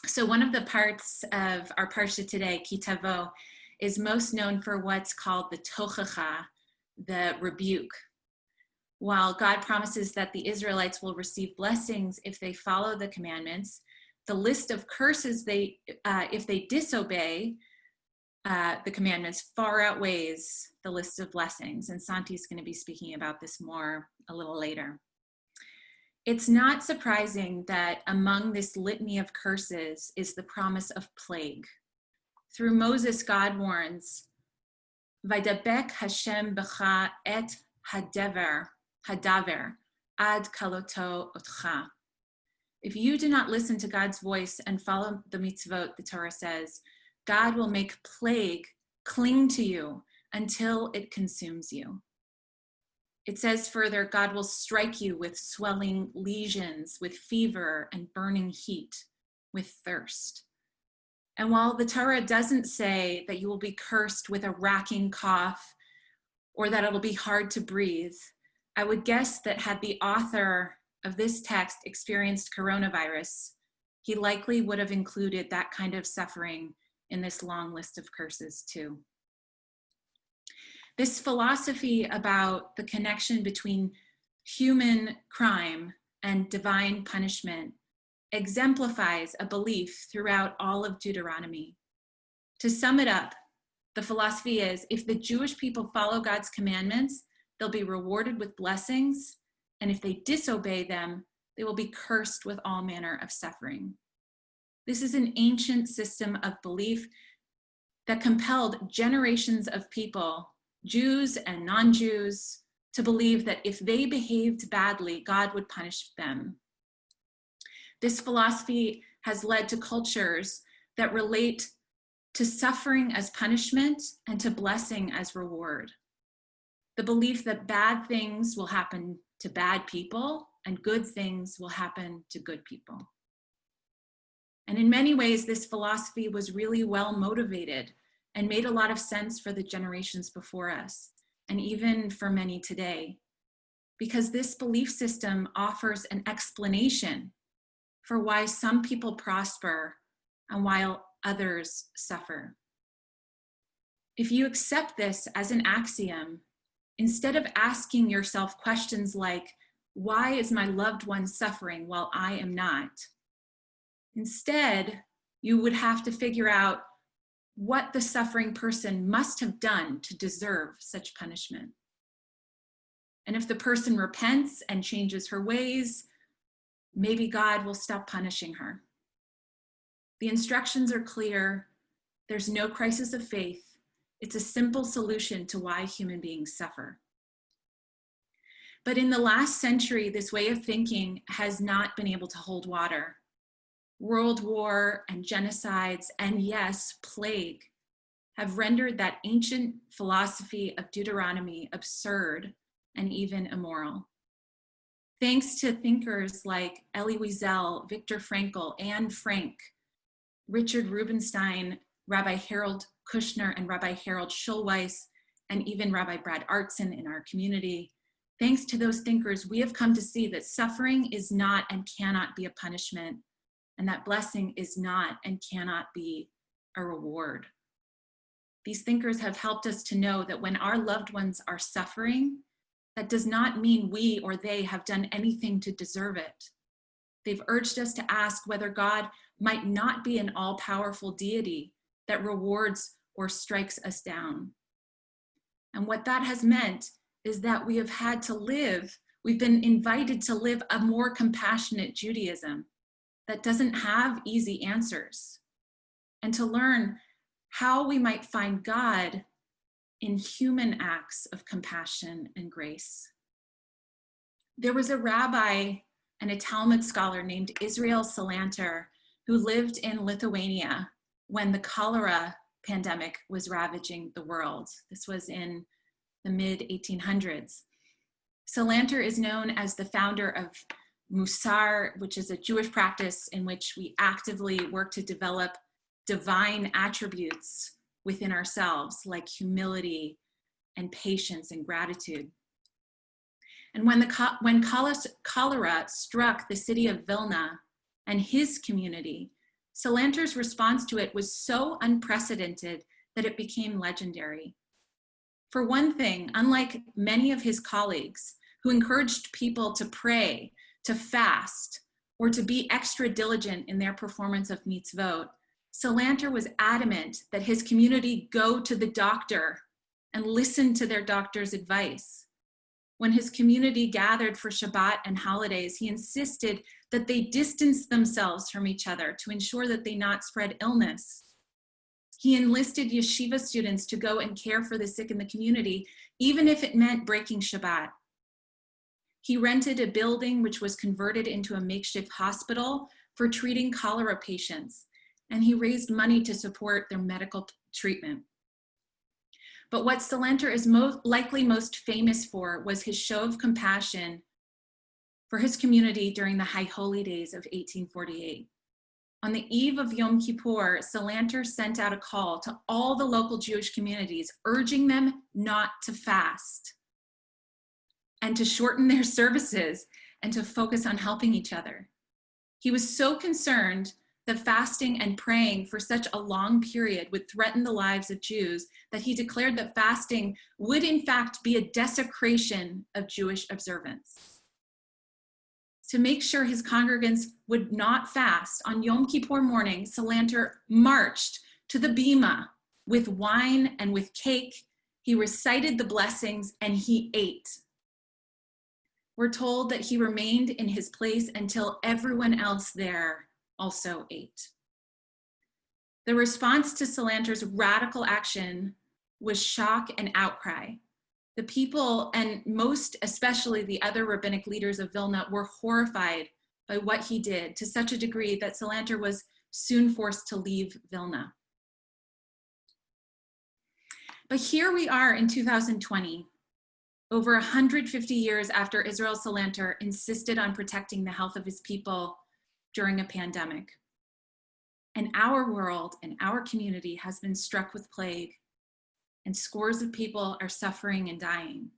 So one of the parts of our parshat today, Ki Tavo, is most known for what's called the tochacha, the rebuke. While God promises that the Israelites will receive blessings if they follow the commandments, the list of curses if they disobey the commandments far outweighs the list of blessings. And Santi's going to be speaking about this more a little later. It's not surprising that among this litany of curses is the promise of plague. Through Moses, God warns, Vaydabek Hashem b'cha et hadaver ad kaloto otcha. If you do not listen to God's voice and follow the mitzvot, the Torah says, God will make plague cling to you until it consumes you. It says further, God will strike you with swelling lesions, with fever and burning heat, with thirst. And while the Torah doesn't say that you will be cursed with a racking cough or that it'll be hard to breathe, I would guess that had the author of this text experienced coronavirus, he likely would have included that kind of suffering in this long list of curses too. This philosophy about the connection between human crime and divine punishment exemplifies a belief throughout all of Deuteronomy. To sum it up, the philosophy is if the Jewish people follow God's commandments, they'll be rewarded with blessings, and if they disobey them, they will be cursed with all manner of suffering. This is an ancient system of belief that compelled generations of people, Jews and non-Jews, to believe that if they behaved badly, God would punish them. This philosophy has led to cultures that relate to suffering as punishment and to blessing as reward. The belief that bad things will happen to bad people and good things will happen to good people. And in many ways, this philosophy was really well motivated and made a lot of sense for the generations before us, and even for many today, because this belief system offers an explanation for why some people prosper and while others suffer. If you accept this as an axiom, instead of asking yourself questions like, why is my loved one suffering while I am not? Instead, you would have to figure out what the suffering person must have done to deserve such punishment. And if the person repents and changes her ways, maybe God will stop punishing her. The instructions are clear. There's no crisis of faith. It's a simple solution to why human beings suffer. But in the last century, this way of thinking has not been able to hold water. World war and genocides, and yes, plague, have rendered that ancient philosophy of Deuteronomy absurd and even immoral. Thanks to thinkers like Elie Wiesel, Viktor Frankl, Anne Frank, Richard Rubinstein, Rabbi Harold Kushner, and Rabbi Harold Schulweis, and even Rabbi Brad Artson in our community, thanks to those thinkers, we have come to see that suffering is not and cannot be a punishment, and that blessing is not and cannot be a reward. These thinkers have helped us to know that when our loved ones are suffering, that does not mean we or they have done anything to deserve it. They've urged us to ask whether God might not be an all-powerful deity that rewards or strikes us down. And what that has meant is that we have had to live, we've been invited to live a more compassionate Judaism that doesn't have easy answers, and to learn how we might find God in human acts of compassion and grace. There was a rabbi and a Talmud scholar named Israel Salanter who lived in Lithuania when the cholera pandemic was ravaging the world. This was in the mid-1800s. Salanter is known as the founder of Musar, which is a Jewish practice in which we actively work to develop divine attributes within ourselves, like humility and patience and gratitude. And when cholera struck the city of Vilna and his community, Salanter's response to it was so unprecedented that it became legendary. For one thing, unlike many of his colleagues who encouraged people to pray, to fast, or to be extra diligent in their performance of mitzvot, Salanter was adamant that his community go to the doctor and listen to their doctor's advice. When his community gathered for Shabbat and holidays, he insisted that they distance themselves from each other to ensure that they not spread illness. He enlisted yeshiva students to go and care for the sick in the community, even if it meant breaking Shabbat. He rented a building which was converted into a makeshift hospital for treating cholera patients, and he raised money to support their medical treatment. But what Salanter is likely most famous for was his show of compassion for his community during the High Holy Days of 1848. On the eve of Yom Kippur, Salanter sent out a call to all the local Jewish communities, urging them not to fast and to shorten their services and to focus on helping each other. He was so concerned that fasting and praying for such a long period would threaten the lives of Jews that he declared that fasting would in fact be a desecration of Jewish observance. To make sure his congregants would not fast, on Yom Kippur morning, Salanter marched to the bima with wine and with cake. He recited the blessings and he ate. We're told that he remained in his place until everyone else there also ate. The response to Salanter's radical action was shock and outcry. The people, and most especially the other rabbinic leaders of Vilna, were horrified by what he did to such a degree that Salanter was soon forced to leave Vilna. But here we are in 2020, over 150 years after Israel Salanter insisted on protecting the health of his people during a pandemic. And our world and our community has been struck with plague, and scores of people are suffering and dying.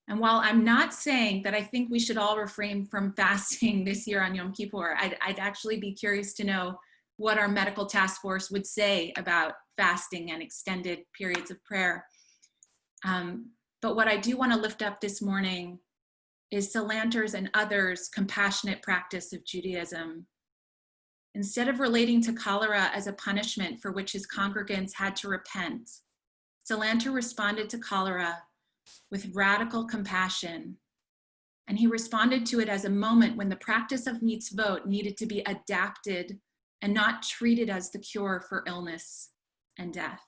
And while I'm not saying that I think we should all refrain from fasting this year on Yom Kippur, I'd actually be curious to know what our medical task force would say about fasting and extended periods of prayer. But what I do want to lift up this morning is Salanter's and others' compassionate practice of Judaism. Instead of relating to cholera as a punishment for which his congregants had to repent, Salanter responded to cholera with radical compassion. And he responded to it as a moment when the practice of mitzvot needed to be adapted and not treated as the cure for illness and death.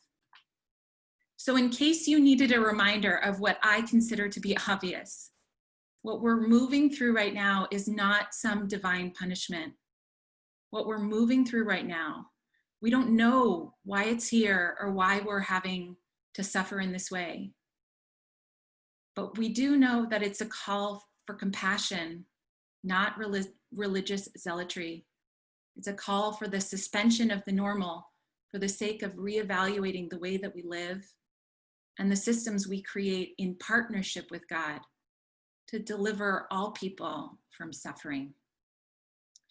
So in case you needed a reminder of what I consider to be obvious, what we're moving through right now is not some divine punishment. What we're moving through right now, we don't know why it's here or why we're having to suffer in this way. But we do know that it's a call for compassion, not religious zealotry. It's a call for the suspension of the normal for the sake of reevaluating the way that we live and the systems we create in partnership with God to deliver all people from suffering.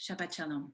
Shabbat Shalom.